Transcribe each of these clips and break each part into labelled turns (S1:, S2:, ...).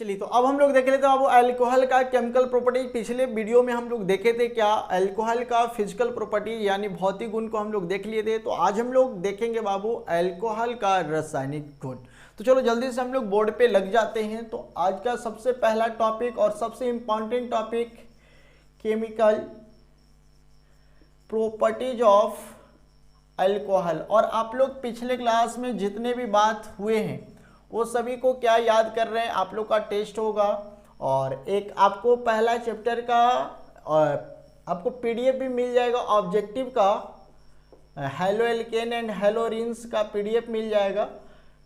S1: चलिए तो अब हम लोग देख लेते हैं बाबू अल्कोहल का केमिकल प्रॉपर्टी। पिछले वीडियो में हम लोग देखे थे क्या अल्कोहल का फिजिकल प्रॉपर्टी यानी भौतिक गुण को हम लोग देख लिए थे। तो आज हम लोग देखेंगे बाबू अल्कोहल का रासायनिक गुण। तो चलो जल्दी से हम लोग बोर्ड पे लग जाते हैं। तो आज का सबसे पहला टॉपिक और सबसे important topic chemical properties of alcohol. और आप लोग पिछले क्लास में जितने भी बात हुए हैं वो सभी को क्या याद कर रहे हैं, आप लोग का टेस्ट होगा। और एक आपको पहला चैप्टर का आपको पीडीएफ भी मिल जाएगा ऑब्जेक्टिव का, हेलो एल्केन एंड हेलोरिन्स का पीडीएफ मिल जाएगा।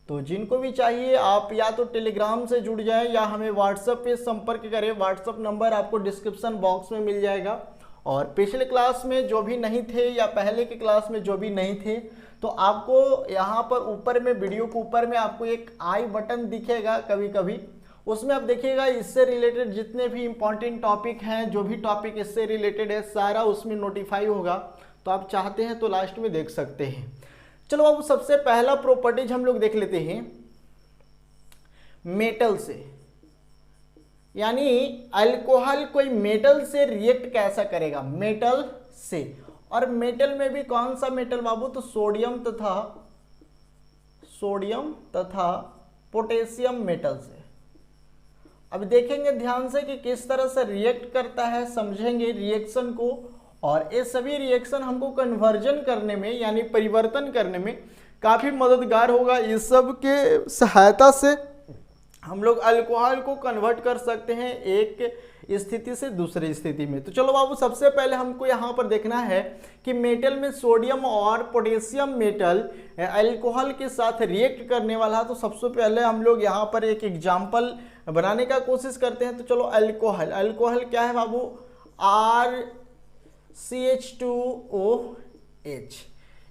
S1: तो जिनको भी चाहिए आप या तो टेलीग्राम से जुड़ जाएं या हमें व्हाट्सएप पे संपर्क करें। व्हाट्सएप नंबर आपको डिस्क्रिप्शन बॉक्स में मिल जाएगा। और पिछले क्लास में जो भी नहीं थे या पहले के क्लास में जो भी नहीं थे तो आपको यहाँ पर ऊपर में वीडियो के ऊपर में आपको एक आई बटन दिखेगा कभी कभी, उसमें आप देखिएगा इससे रिलेटेड जितने भी इंपॉर्टेंट टॉपिक हैं, जो भी टॉपिक इससे रिलेटेड है सारा उसमें नोटिफाई होगा। तो आप चाहते हैं तो लास्ट में देख सकते हैं। चलो अब सबसे पहला प्रॉपर्टीज हम लोग देख लेते हैं मेटल से, यानी अल्कोहल कोई मेटल से रिएक्ट कैसा करेगा, मेटल से। और मेटल में भी कौन सा मेटल बाबू, तो सोडियम तथा पोटेशियम मेटल से। अब देखेंगे ध्यान से कि किस तरह से रिएक्ट करता है, समझेंगे रिएक्शन को। और ये सभी रिएक्शन हमको कन्वर्जन करने में यानी परिवर्तन करने में काफी मददगार होगा। इस सब के सहायता से हम लोग अल्कोहल को कन्वर्ट कर सकते हैं एक स्थिति से दूसरी स्थिति में। तो चलो बाबू सबसे पहले हमको यहाँ पर देखना है कि मेटल में सोडियम और पोटेशियम मेटल अल्कोहल के साथ रिएक्ट करने वाला है। तो सबसे पहले हम लोग यहाँ पर एक एग्जाम्पल बनाने का कोशिश करते हैं। तो चलो अल्कोहल क्या है बाबू, RCH2OH,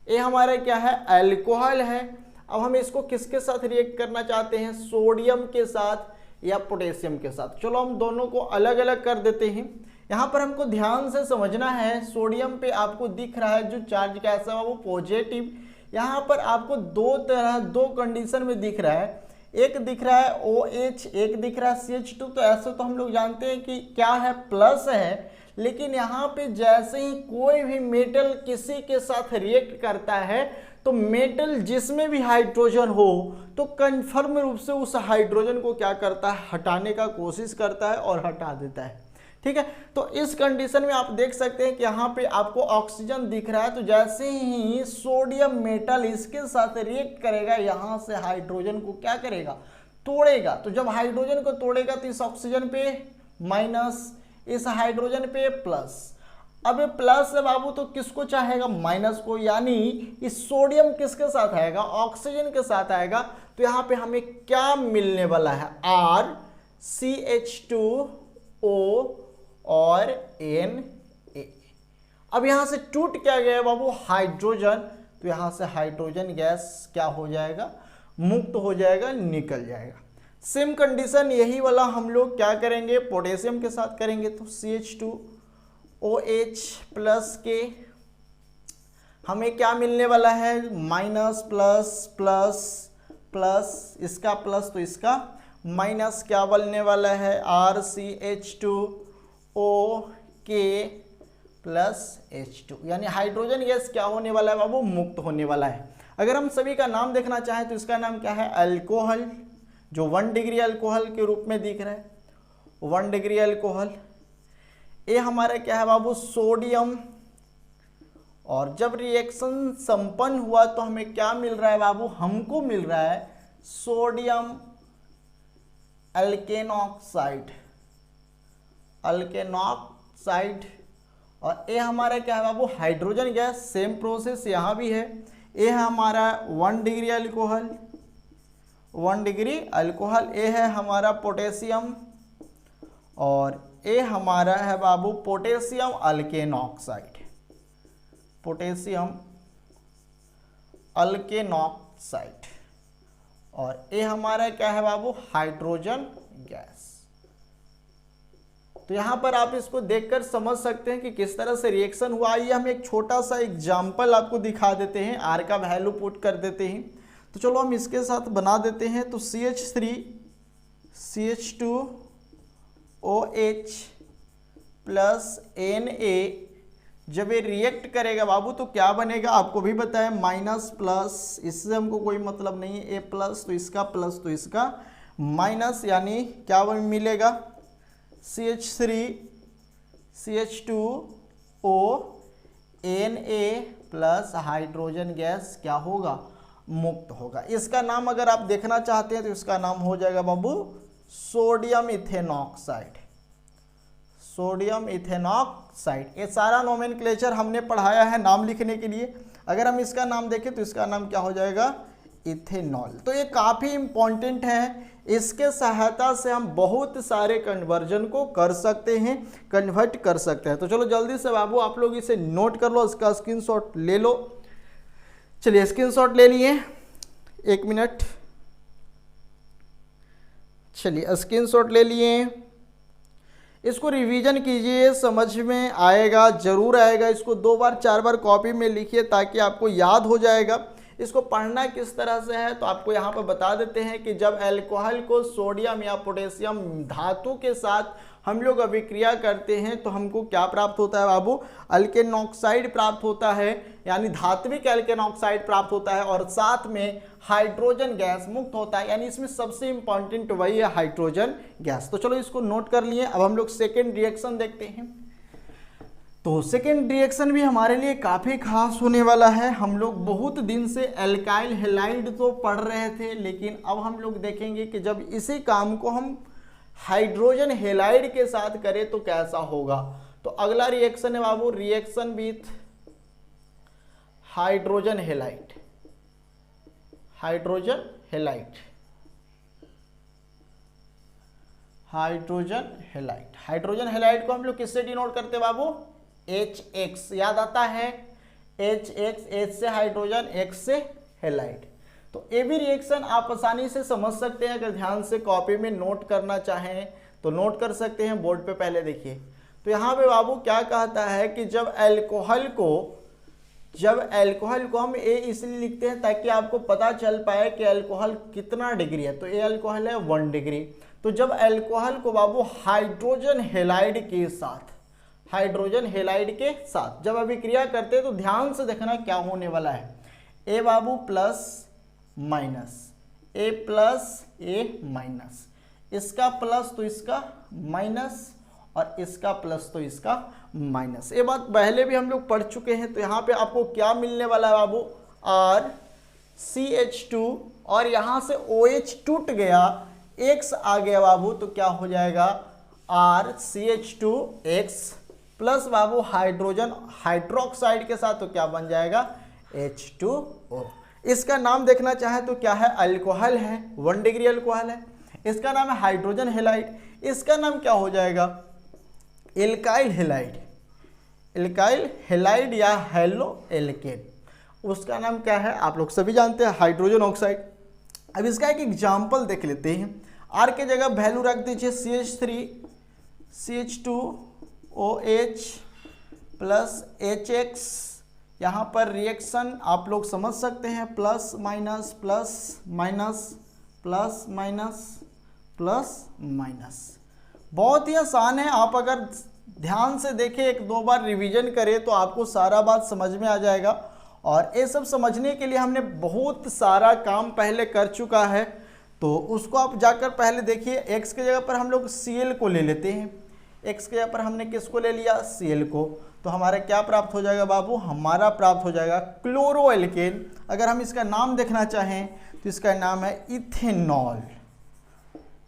S1: ये हमारा क्या है, अल्कोहल है। अब हम इसको किसके साथ रिएक्ट करना चाहते हैं, सोडियम के साथ या पोटेशियम के साथ। चलो हम दोनों को अलग अलग कर देते हैं। यहाँ पर हमको ध्यान से समझना है, सोडियम पे आपको दिख रहा है जो चार्ज कैसा है वो पॉजिटिव। यहाँ पर आपको दो कंडीशन में दिख रहा है, एक दिख रहा है OH, एक दिख रहा है CH2। तो ऐसे तो हम लोग जानते हैं कि क्या है, प्लस है। लेकिन यहाँ पे जैसे ही कोई भी मेटल किसी के साथ रिएक्ट करता है तो मेटल जिसमें भी हाइड्रोजन हो तो कन्फर्म रूप से उस हाइड्रोजन को क्या करता है, हटाने का कोशिश करता है और हटा देता है। ठीक है, तो इस कंडीशन में आप देख सकते हैं कि यहाँ पे आपको ऑक्सीजन दिख रहा है। तो जैसे ही सोडियम मेटल इसके साथ रिएक्ट करेगा यहाँ से हाइड्रोजन को क्या करेगा, तोड़ेगा। तो जब हाइड्रोजन को तोड़ेगा तो इस ऑक्सीजन पे माइनस, इस हाइड्रोजन पे प्लस। अब ये प्लस है बाबू तो किसको चाहेगा, माइनस को, यानी इस सोडियम किसके साथ आएगा, ऑक्सीजन के साथ आएगा। तो यहाँ पे हमें क्या मिलने वाला है, RCH2O और Na। अब यहाँ से टूट क्या गया बाबू, हाइड्रोजन। तो यहाँ से हाइड्रोजन गैस क्या हो जाएगा, मुक्त हो जाएगा, निकल जाएगा। सेम कंडीशन यही वाला हम लोग क्या करेंगे, पोटेशियम के साथ करेंगे। तो CH2OH प्लस के हमें क्या मिलने वाला है, माइनस प्लस प्लस प्लस, इसका प्लस तो इसका माइनस, क्या बनने वाला है, RCH2OK प्लस H2, यानी हाइड्रोजन गैस क्या होने वाला है बाबू, मुक्त होने वाला है। अगर हम सभी का नाम देखना चाहें तो इसका नाम क्या है, अल्कोहल, जो 1 डिग्री अल्कोहल के रूप में दिख रहा है, 1 डिग्री अल्कोहल। ये हमारा क्या है बाबू, सोडियम। और जब रिएक्शन संपन्न हुआ तो हमें क्या मिल रहा है बाबू, हमको मिल रहा है सोडियम अल्केनॉक्साइड, और ये हमारा क्या है बाबू, हाइड्रोजन गैस। सेम प्रोसेस यहाँ भी है। ये है हमारा 1 डिग्री अल्कोहल, 1 डिग्री अल्कोहल। ये है हमारा पोटेशियम और ये हमारा है बाबू पोटेशियम अल्केनॉक्साइड, और ये हमारा क्या है बाबू, हाइड्रोजन गैस। तो यहाँ पर आप इसको देखकर समझ सकते हैं कि किस तरह से रिएक्शन हुआ। आइए हम एक छोटा सा एग्जाम्पल आपको दिखा देते हैं, आर का वैल्यू पुट कर देते हैं। तो चलो हम इसके साथ बना देते हैं। तो CH3 CH2OH प्लस Na, जब ये रिएक्ट करेगा बाबू तो क्या बनेगा आपको भी पता है, माइनस प्लस, इससे हमको कोई मतलब नहीं है, A प्लस तो इसका माइनस, यानी क्या मिलेगा CH3CH2O Na plus hydrogen gas क्या होगा, मुक्त होगा। इसका नाम अगर आप देखना चाहते हैं तो इसका नाम हो जाएगा बाबू सोडियम इथेनॉक्साइड। सोडियम इथेनॉक्साइड, ये सारा नोमेनक्लेचर हमने पढ़ाया है नाम लिखने के लिए। अगर हम इसका नाम देखें तो इसका नाम क्या हो जाएगा, इथेनॉल। तो ये काफ़ी इंपॉर्टेंट है, इसके सहायता से हम बहुत सारे कन्वर्जन को कर सकते हैं, कन्वर्ट कर सकते हैं। तो चलो जल्दी से बाबू आप लोग इसे नोट कर लो, इसका स्क्रीनशॉट ले लो। चलिए स्क्रीनशॉट ले लिए, 1 मिनट, चलिए स्क्रीनशॉट ले लिए। इसको रिवीजन कीजिए, समझ में आएगा, जरूर आएगा। इसको 2 बार 4 बार कॉपी में लिखिए ताकि आपको याद हो जाएगा। इसको पढ़ना किस तरह से है तो आपको यहाँ पर बता देते हैं कि जब अल्कोहल को सोडियम या पोटेशियम धातु के साथ हम लोग अभिक्रिया करते हैं तो हमको क्या प्राप्त होता है बाबू, अल्केन ऑक्साइड प्राप्त होता है, यानी धात्विक अल्केन ऑक्साइड प्राप्त होता है, और साथ में हाइड्रोजन गैस मुक्त होता है। यानी इसमें सबसे इंपॉर्टेंट वही है, हाइड्रोजन गैस। तो चलो इसको नोट कर लिए। अब हम लोग सेकेंड रिएक्शन देखते हैं। तो सेकेंड रिएक्शन भी हमारे लिए काफ़ी खास होने वाला है। हम लोग बहुत दिन से एल्काइल हैलाइड तो पढ़ रहे थे, लेकिन अब हम लोग देखेंगे कि जब इसी काम को हम हाइड्रोजन हैलाइड के साथ करें तो कैसा होगा। तो अगला रिएक्शन है बाबू, reaction with hydrogen halide. Hydrogen halide, hydrogen halide. Hydrogen halide को हम लोग किससे डिनोट करते हैं बाबू, HX, याद आता है HX, H से हाइड्रोजन, X से हैलाइड। तो ये भी रिएक्शन आप आसानी से समझ सकते हैं, अगर ध्यान से कॉपी में नोट करना चाहें तो नोट कर सकते हैं। बोर्ड पे पहले देखिए, तो यहाँ पे बाबू क्या कहता है कि जब अल्कोहल को हम ए इसलिए लिखते हैं ताकि आपको पता चल पाए कि अल्कोहल कितना डिग्री है। तो ये अल्कोहल है 1 डिग्री। तो जब अल्कोहल को बाबू हाइड्रोजन हैलाइड के साथ जब अभिक्रिया करते हैं तो ध्यान से देखना क्या होने वाला है, ए बाबू प्लस माइनस, ए प्लस ए माइनस, इसका प्लस तो इसका माइनस, और इसका प्लस तो इसका माइनस। ये बात पहले भी हम लोग पढ़ चुके हैं। तो यहाँ पे आपको क्या मिलने वाला है बाबू, RCH2, और यहाँ से OH टूट गया, X आ गया बाबू, तो क्या हो जाएगा RCH2X प्लस बाबू हाइड्रोजन हाइड्रोक्साइड के साथ तो क्या बन जाएगा H2O। इसका नाम देखना चाहे तो क्या है, अल्कोहल है, 1 डिग्री अल्कोहल है। इसका नाम है हाइड्रोजन हैलाइड। इसका नाम क्या हो जाएगा, एल्काइल हैलाइड। एल्काइल हैलाइड या हेलो एल्केन, उसका नाम क्या है आप लोग सभी जानते हैं, हाइड्रोजन ऑक्साइड। अब इसका एक एग्जाम्पल देख लेते हैं। R के जगह वैल्यू रख दीजिए CH3CH2OH प्लस HX। यहाँ पर रिएक्शन आप लोग समझ सकते हैं, plus minus plus minus plus minus plus minus. बहुत ही आसान है, आप अगर ध्यान से देखें, 1-2 बार रिवीजन करें तो आपको सारा बात समझ में आ जाएगा। और ये सब समझने के लिए हमने बहुत सारा काम पहले कर चुका है, तो उसको आप जाकर पहले देखिए। x के जगह पर हम लोग Cl को ले लेते हैं। x के जगह पर हमने किसको ले लिया, Cl को। तो हमारा क्या प्राप्त हो जाएगा बाबू, हमारा प्राप्त हो जाएगा क्लोरो एल्केन। अगर हम इसका नाम देखना चाहें तो इसका नाम है इथेनॉल।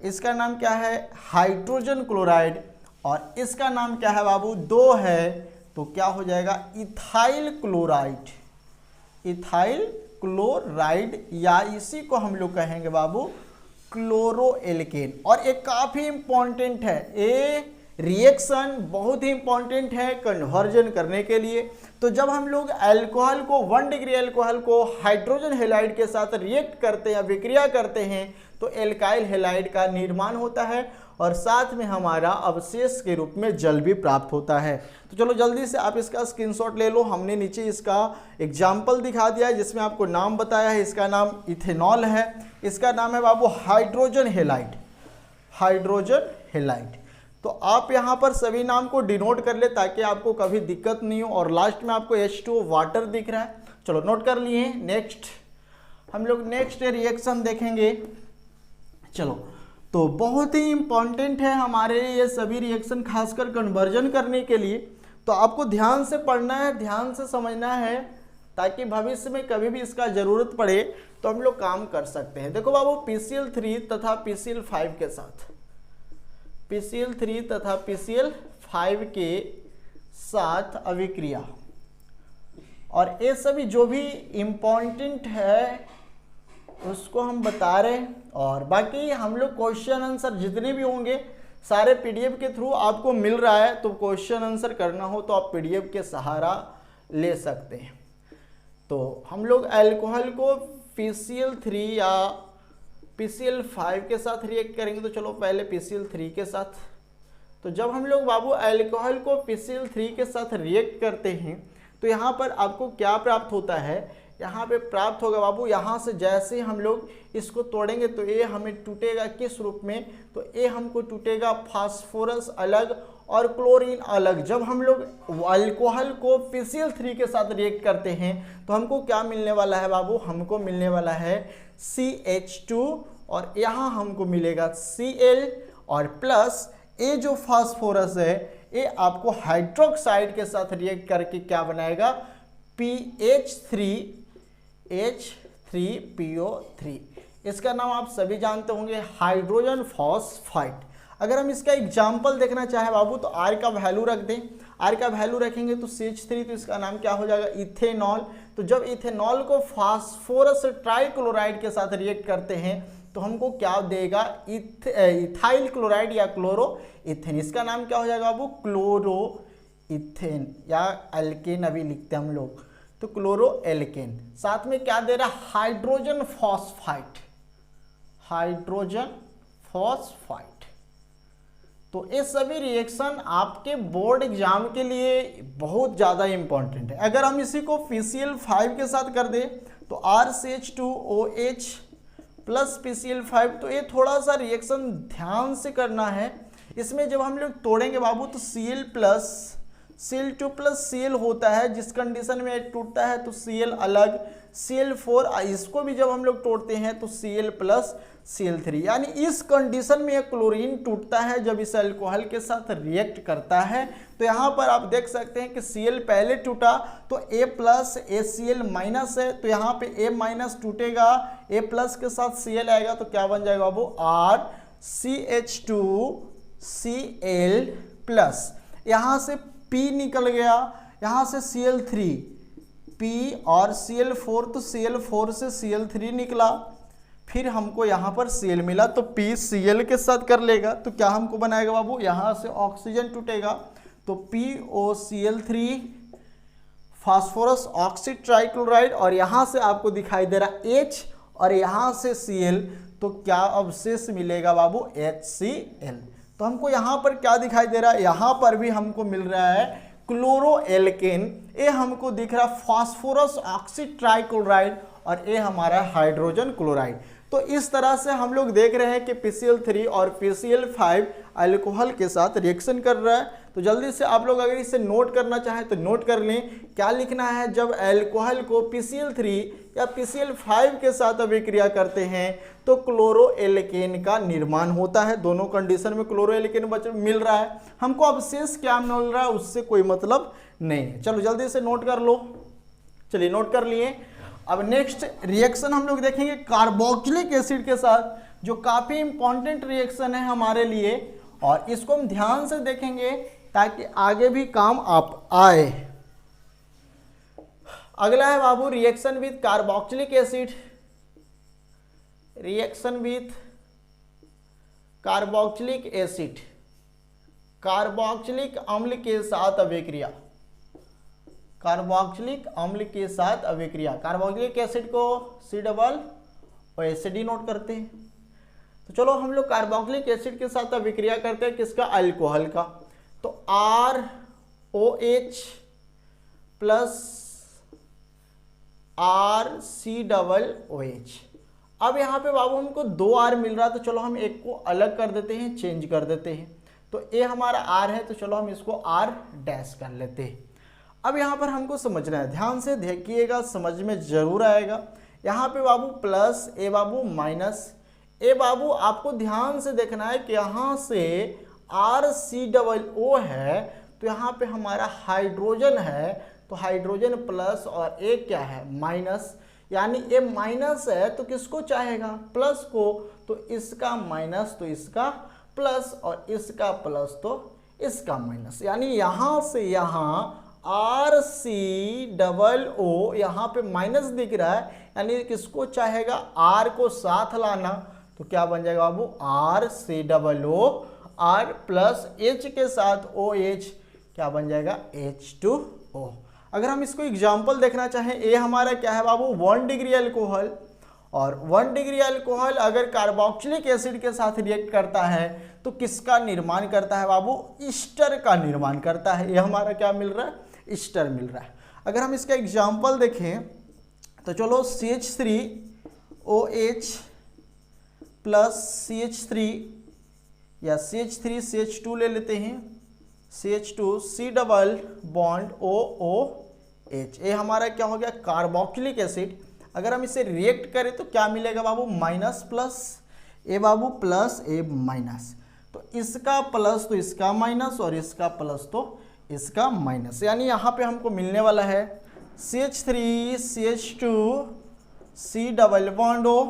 S1: इसका नाम क्या है, हाइड्रोजन क्लोराइड। और इसका नाम क्या है बाबू, 2 है, तो क्या हो जाएगा इथाइल क्लोराइड। इथाइल क्लोराइड, या इसी को हम लोग कहेंगे बाबू क्लोरो एल्केन। और एक काफ़ी इंपॉर्टेंट है, ये रिएक्शन बहुत ही इंपॉर्टेंट है कन्वर्जन करने के लिए। तो जब हम लोग अल्कोहल को 1 डिग्री अल्कोहल को हाइड्रोजन हैलाइड के साथ रिएक्ट करते हैं, विक्रिया करते हैं, तो एल्काइल हैलाइड का निर्माण होता है और साथ में हमारा अवशेष के रूप में जल भी प्राप्त होता है। तो चलो जल्दी से आप इसका स्क्रीनशॉट ले लो। हमने नीचे इसका एग्जाम्पल दिखा दिया है जिसमें आपको नाम बताया है। इसका नाम इथेनॉल है, इसका नाम है बाबू हाइड्रोजन हैलाइड। Hydrogen halide. तो आप यहाँ पर सभी नाम को डिनोट कर ले ताकि आपको कभी दिक्कत नहीं हो। और लास्ट में आपको H2O वाटर दिख रहा है, चलो नोट कर लिए। नेक्स्ट हम लोग नेक्स्ट रिएक्शन देखेंगे। चलो, तो बहुत ही इंपॉर्टेंट है हमारे ये सभी रिएक्शन, खासकर कन्वर्जन करने के लिए। तो आपको ध्यान से पढ़ना है, ध्यान से समझना है, ताकि भविष्य में कभी भी इसका जरूरत पड़े तो हम लोग काम कर सकते हैं। देखो बाबू, PCl3 तथा PCl5 के साथ, PCl3 तथा PCl5 के साथ अभिक्रिया, और ये सभी जो भी इम्पोर्टेंट है उसको हम बता रहे हैं। और बाकी हम लोग क्वेश्चन आंसर जितने भी होंगे सारे PDF के थ्रू आपको मिल रहा है। तो क्वेश्चन आंसर करना हो तो आप PDF के सहारा ले सकते हैं। तो हम लोग अल्कोहल को PCl3 या PCl5 के साथ रिएक्ट करेंगे। तो चलो पहले PCl3 के साथ। तो जब हम लोग बाबू अल्कोहल को PCl3 के साथ रिएक्ट करते हैं तो यहाँ पर आपको क्या प्राप्त होता है, यहाँ पे प्राप्त होगा बाबू, यहाँ से जैसे हम लोग इसको तोड़ेंगे तो ये हमें टूटेगा किस रूप में, तो ये हमको टूटेगा फास्फोरस अलग और क्लोरीन अलग। जब हम लोग अल्कोहल को PCl3 के साथ रिएक्ट करते हैं तो हमको क्या मिलने वाला है बाबू, हमको मिलने वाला है CH2 और यहाँ हमको मिलेगा Cl और प्लस ये जो फास्फोरस है ये आपको हाइड्रोक्साइड के साथ रिएक्ट करके क्या बनाएगा, H3PO3। इसका नाम आप सभी जानते होंगे, हाइड्रोजन फॉस्फाइड। अगर हम इसका एग्जाम्पल देखना चाहे बाबू तो R का वैल्यू रख दें, R का वैल्यू रखेंगे तो CH3, तो इसका नाम क्या हो जाएगा, इथेनॉल। तो जब इथेनॉल को फास्फोरस ट्राइक्लोराइड के साथ रिएक्ट करते हैं तो हमको क्या देगा, इथाइल क्लोराइड या क्लोरो इथेन। इसका नाम क्या हो जाएगा बाबू, क्लोरो इथेन, या एल्केन अभी लिखते हैं हम लोग, तो क्लोरो एल्केन। साथ में क्या दे रहा, हाइड्रोजन फॉस्फाइड, हाइड्रोजन फॉस्फाइड। तो ये सभी रिएक्शन आपके बोर्ड एग्जाम के लिए बहुत ज़्यादा इंपॉर्टेंट है। अगर हम इसी को PCl5 के साथ कर दें तो RCH2OH प्लस PCl5, तो ये थोड़ा सा रिएक्शन ध्यान से करना है। इसमें जब हम लोग तोड़ेंगे बाबू तो Cl plus Cl2 plus Cl होता है, जिस कंडीशन में टूटता है तो Cl अलग, Cl4, इसको भी जब हम लोग तोड़ते हैं तो Cl प्लस Cl3, यानी इस कंडीशन में एक क्लोरीन टूटता है जब इस अल्कोहल के साथ रिएक्ट करता है। तो यहाँ पर आप देख सकते हैं कि Cl पहले टूटा तो A प्लस ACl माइनस है, तो यहाँ पे A माइनस टूटेगा, A प्लस के साथ Cl आएगा तो क्या बन जाएगा बाबू, RCH2Cl प्लस, यहाँ से P निकल गया, यहाँ से Cl3, P और Cl4, तो Cl4 से Cl3 निकला, फिर हमको यहाँ पर Cl मिला तो P Cl के साथ कर लेगा तो क्या हमको बनाएगा बाबू, यहाँ से ऑक्सीजन टूटेगा तो POCl3 फास्फोरस ऑक्सीड ट्राइक्लोराइड, और यहाँ से आपको दिखाई दे रहा H और यहाँ से Cl, तो क्या अवशेष मिलेगा बाबू, HCl। तो हमको यहाँ पर क्या दिखाई दे रहा है, यहाँ पर भी हमको मिल रहा है क्लोरो एल्केन, ये हमको दिख रहा फास्फोरस ऑक्सीड ट्राइक्लोराइड, और ये हमारा हाइड्रोजन क्लोराइड। तो इस तरह से हम लोग देख रहे हैं कि PCl3 और PCl5 अल्कोहल के साथ रिएक्शन कर रहा है। तो जल्दी से आप लोग अगर इसे नोट करना चाहें तो नोट कर लें, क्या लिखना है, जब अल्कोहल को PCl3 या PCl5 के साथ अभिक्रिया करते हैं तो क्लोरो एल्केन का निर्माण होता है। दोनों कंडीशन में क्लोरो एल्केन मिल रहा है, हमको अवशेष क्या मिल रहा है उससे कोई मतलब नहीं है। चलो जल्दी से नोट कर लो, चलिए नोट कर लिए। अब नेक्स्ट रिएक्शन हम लोग देखेंगे कार्बोक्सिलिक एसिड के साथ, जो काफी इंपॉर्टेंट रिएक्शन है हमारे लिए, और इसको हम ध्यान से देखेंगे ताकि आगे भी काम आप आए। अगला है बाबू reaction with carboxylic acid, reaction with carboxylic acid, carboxylic अम्ल के साथ अभिक्रिया, कार्बोक्सिलिक अम्ल के साथ अभिक्रिया। कार्बोक्सिलिक एसिड को COOH नोट करते हैं। तो चलो हम लोग कार्बोक्सिलिक एसिड के साथ अभिक्रिया करते हैं, किसका, अल्कोहल का। तो ROH प्लस RCOOH, अब यहाँ पे बाबू हमको 2r मिल रहा है, तो चलो हम एक को अलग कर देते हैं, चेंज कर देते हैं। तो a हमारा r है, तो चलो हम इसको r डैश कर लेते हैं। अब यहाँ पर हमको समझना है, ध्यान से देखिएगा, समझ में जरूर आएगा। यहाँ पे बाबू प्लस, ए बाबू माइनस। ए बाबू आपको ध्यान से देखना है कि यहाँ से RCOO है, तो यहाँ पे हमारा हाइड्रोजन है, तो हाइड्रोजन प्लस और ए क्या है माइनस, यानी ए माइनस है तो किसको चाहेगा प्लस को, तो इसका माइनस तो इसका प्लस और इसका प्लस तो इसका माइनस, यानी यहाँ से यहाँ RCOO यहाँ पे माइनस दिख रहा है, यानी किसको चाहेगा R को साथ लाना, तो क्या बन जाएगा बाबू RCOO, R प्लस H के साथ OH क्या बन जाएगा H2O। अगर हम इसको एग्जाम्पल देखना चाहें, ए हमारा क्या है बाबू 1 डिग्री अल्कोहल, और 1 डिग्री अल्कोहल अगर कार्बोक्सिलिक एसिड के साथ रिएक्ट करता है तो किसका निर्माण करता है बाबू, ईस्टर का निर्माण करता है। ये हमारा क्या मिल रहा है, ईस्टर मिल रहा है। अगर हम इसका एग्जाम्पल देखें तो चलो CH3OH प्लस CH3 या CH3CH2 ले लेते हैं, CH2 C double bond OOH। ये हमारा क्या हो गया कार्बोक्सिलिक एसिड। अगर हम इसे रिएक्ट करें तो क्या मिलेगा बाबू माइनस प्लस, ए बाबू प्लस ए माइनस, तो इसका प्लस तो इसका माइनस और इसका प्लस तो इसका माइनस, यानी यहाँ पे हमको मिलने वाला है CH3CH2 C double bond O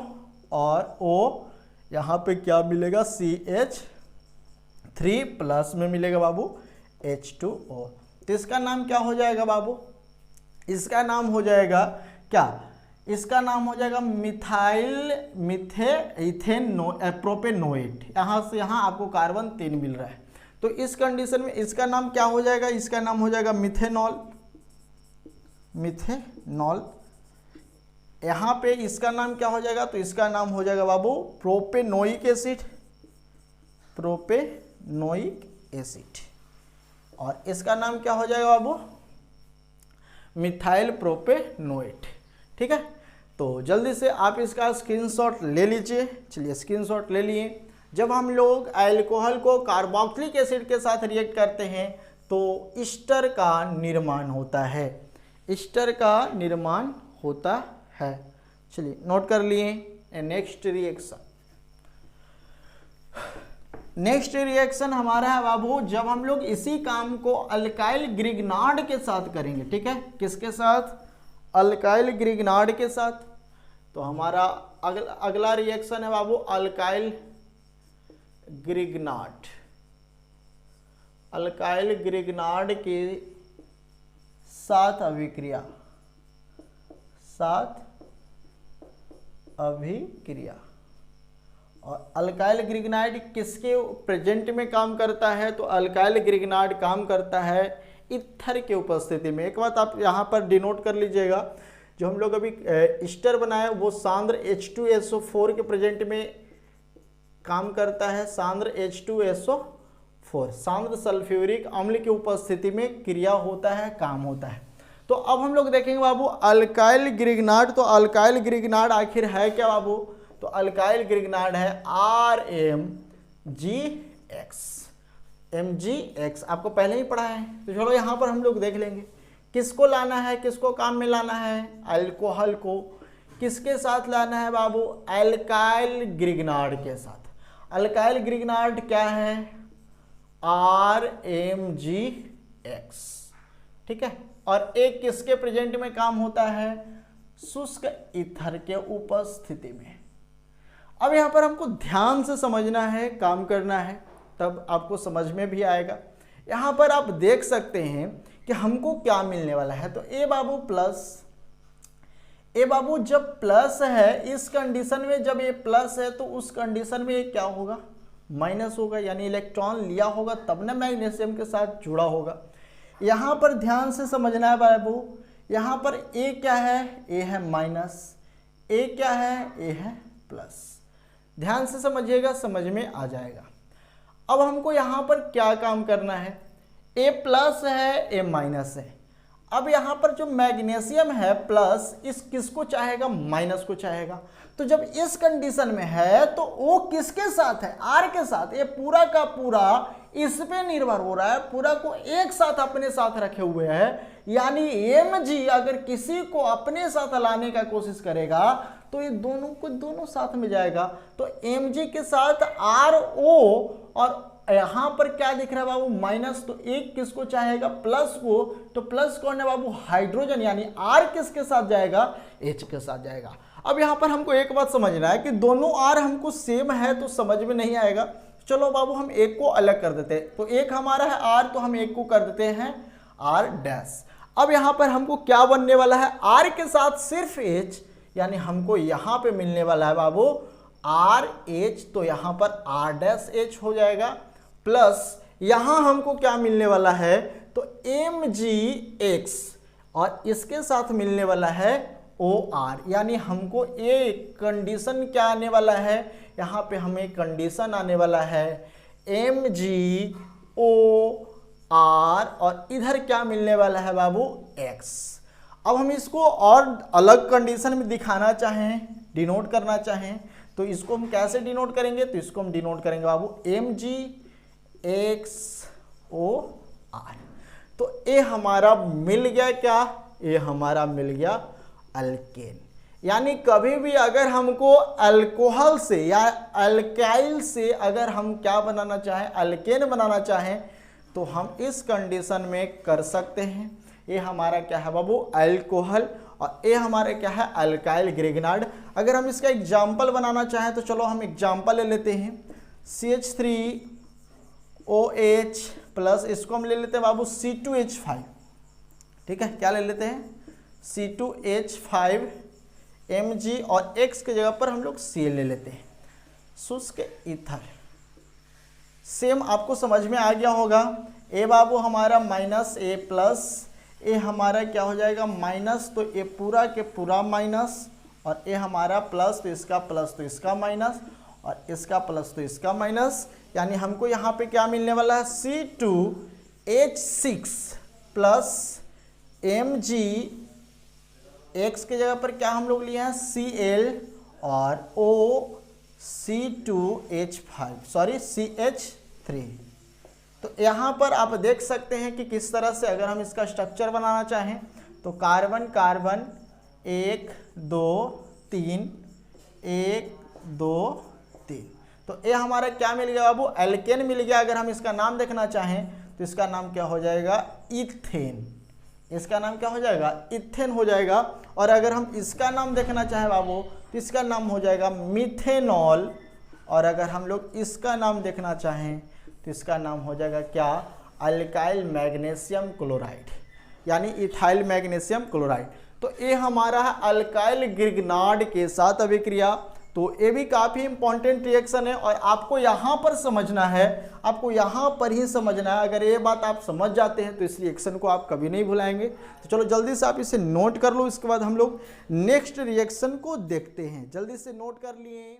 S1: और O, यहाँ पे क्या मिलेगा CH3 प्लस में मिलेगा बाबू H2O। तो इसका नाम क्या हो जाएगा बाबू, इसका नाम हो जाएगा क्या, इसका नाम हो जाएगा प्रोपेनोएट। यहाँ से यहाँ आपको कार्बन 3 मिल रहा है, तो इस कंडीशन में इसका नाम क्या हो जाएगा, इसका नाम हो जाएगा मिथेनॉल। यहाँ पे इसका नाम क्या हो जाएगा, तो इसका नाम हो जाएगा बाबू प्रोपेनोइक एसिड, और इसका नाम क्या हो जाएगा बाबू मिथाइल प्रोपेनोएट। ठीक है, तो जल्दी से आप इसका स्क्रीनशॉट ले लीजिए। चलिए स्क्रीनशॉट ले लिए। जब हम लोग अल्कोहल को कार्बोक्सिलिक एसिड के साथ रिएक्ट करते हैं तो ईस्टर का निर्माण होता है, ईस्टर का निर्माण होता है। चलिए नोट कर लिए। नेक्स्ट रिएक्शन हमारा है बाबू, जब हम लोग इसी काम को अल्काइल ग्रिग्नार्ड के साथ करेंगे। ठीक है, किसके साथ, अल्काइल ग्रिग्नार्ड के साथ। तो हमारा अगला रिएक्शन है बाबू अल्काइल ग्रिग्नार्ड। अल्काइल ग्रिग्नार्ड के साथ अभिक्रिया। और अल्काइल ग्रिग्नाइड किसके प्रेजेंट में काम करता है, तो अल्काइल ग्रिग्नाइड काम करता है ईथर के उपस्थिति में। एक बात आप यहाँ पर डिनोट कर लीजिएगा, जो हम लोग अभी ईस्टर बनाए वो सांद्र H2SO4 के प्रेजेंट में काम करता है, सांद्र H2SO4 सांद्र सल्फ्यूरिक अम्ल की उपस्थिति में क्रिया होता है, काम होता है। तो अब हम लोग देखेंगे बाबू अल्काइल ग्रिग्नार्ड। तो अल्काइल ग्रिग्नार्ड आखिर है क्या बाबू, तो अल्काइल ग्रिग्नार्ड है MgX। आपको पहले ही पढ़ा है, तो चलो यहाँ पर हम लोग देख लेंगे किसको लाना है, किसको काम में लाना है, अल्कोहल को किसके साथ लाना है बाबू, अल्काइल ग्रिग्नार्ड के साथ। अल्काइल ग्रिग्नार्ड क्या है, RMgX। ठीक है, और एक किसके प्रेजेंट में काम होता है, शुष्क ईथर के उपस्थिति में। अब यहाँ पर हमको ध्यान से समझना है, काम करना है, तब आपको समझ में भी आएगा। यहाँ पर आप देख सकते हैं कि हमको क्या मिलने वाला है। तो ए बाबू प्लस, ए बाबू जब प्लस है इस कंडीशन में, जब ये प्लस है तो उस कंडीशन में ये क्या होगा, माइनस होगा, यानी इलेक्ट्रॉन लिया होगा तब ना मैग्नीशियम के साथ जुड़ा होगा। यहाँ पर ध्यान से समझना है बाबू, यहाँ पर ए क्या है, ए है माइनस, ए क्या है, ए है प्लस। ध्यान से समझिएगा, समझ में आ जाएगा। अब हमको यहाँ पर क्या काम करना है, ए प्लस है, ए माइनस है। अब यहाँ पर जो मैग्नीशियम है प्लस, इस किसको चाहेगा, माइनस को चाहेगा। तो जब इस कंडीशन में है तो O किसके साथ है, R के साथ। ये पूरा का पूरा इस पे निर्भर हो रहा है, पूरा को एक साथ अपने साथ रखे हुए है। यानी Mg अगर किसी को अपने साथ लाने का कोशिश करेगा तो ये दोनों को दोनों साथ में जाएगा। तो Mg के साथ RO, और यहां पर क्या दिख रहा है बाबू, माइनस। तो एक किसको चाहेगा, प्लस को। तो प्लस कौन है बाबू, हाइड्रोजन। यानी R किसके साथ जाएगा, H के साथ जाएगा। अब यहां पर हमको एक बात समझना है कि दोनों R हमको सेम है तो समझ में नहीं आएगा। चलो बाबू हम एक को अलग कर देते हैं। तो एक हमारा है R, तो हम एक को कर देते हैं R डैश। अब यहां पर हमको क्या बनने वाला है, R के साथ सिर्फ H, यानी हमको यहां पे मिलने वाला है बाबू RH। तो यहां पर R डैश H हो जाएगा, प्लस यहां हमको क्या मिलने वाला है, तो MgX, और इसके साथ मिलने वाला है OR। यानी हमको एक कंडीशन क्या आने वाला है, यहाँ पे हमें कंडीशन आने वाला है MgOR, और इधर क्या मिलने वाला है बाबू, X। अब हम इसको और अलग कंडीशन में दिखाना चाहें, डिनोट करना चाहें, तो इसको हम कैसे डिनोट करेंगे, तो इसको हम डिनोट करेंगे बाबू MgXOR। तो ये हमारा मिल गया क्या, ये हमारा मिल गया अल्केन। यानी कभी भी अगर हमको अल्कोहल से या अल्काइल से अगर हम क्या बनाना चाहें, अल्केन बनाना चाहें, तो हम इस कंडीशन में कर सकते हैं। ये हमारा क्या है बाबू, अल्कोहल, और ये हमारा क्या है, अल्काइल ग्रिग्नार्ड। अगर हम इसका एग्जाम्पल बनाना चाहें तो चलो हम एग्जाम्पल ले लेते हैं। CH3OH प्लस, इसको हम ले लेते हैं बाबू C2H5। ठीक है, क्या ले लेते हैं, C2H5 Mg, और X के जगह पर हम लोग Cl ले लेते हैं, शुष्क ईथर। सेम आपको समझ में आ गया होगा। ए बाबू हमारा माइनस, ए प्लस, ए हमारा क्या हो जाएगा माइनस, तो ए पूरा के पूरा माइनस, और ए हमारा प्लस, तो इसका प्लस तो इसका माइनस, और इसका प्लस तो इसका माइनस। यानी हमको यहाँ पे क्या मिलने वाला है, C2H6 प्लस Mg, X के जगह पर क्या हम लोग लिए हैं Cl, और O CH3। तो यहाँ पर आप देख सकते हैं कि किस तरह से अगर हम इसका स्ट्रक्चर बनाना चाहें तो कार्बन कार्बन 1 2 3 1 2 3। तो ये हमारा क्या मिल गया बाबू, एल्केन मिल गया। अगर हम इसका नाम देखना चाहें तो इसका नाम क्या हो जाएगा, इथेन। इसका नाम क्या हो जाएगा, इथेन हो जाएगा। और अगर हम इसका नाम देखना चाहें बाबू तो इसका नाम हो जाएगा मिथेनॉल। और अगर हम लोग इसका नाम देखना चाहें तो इसका नाम हो जाएगा क्या, अल्काइल मैग्नीशियम क्लोराइड, यानी इथाइल मैग्नीशियम क्लोराइड। तो ये हमारा है अल्काइल ग्रिग्नार्ड के साथ अभिक्रिया। तो ये भी काफ़ी इंपॉर्टेंट रिएक्शन है, और आपको यहाँ पर समझना है, आपको यहाँ पर ही समझना है। अगर ये बात आप समझ जाते हैं तो इस रिएक्शन को आप कभी नहीं भुलाएंगे। तो चलो जल्दी से आप इसे नोट कर लो, इसके बाद हम लोग नेक्स्ट रिएक्शन को देखते हैं। जल्दी से नोट कर लिए।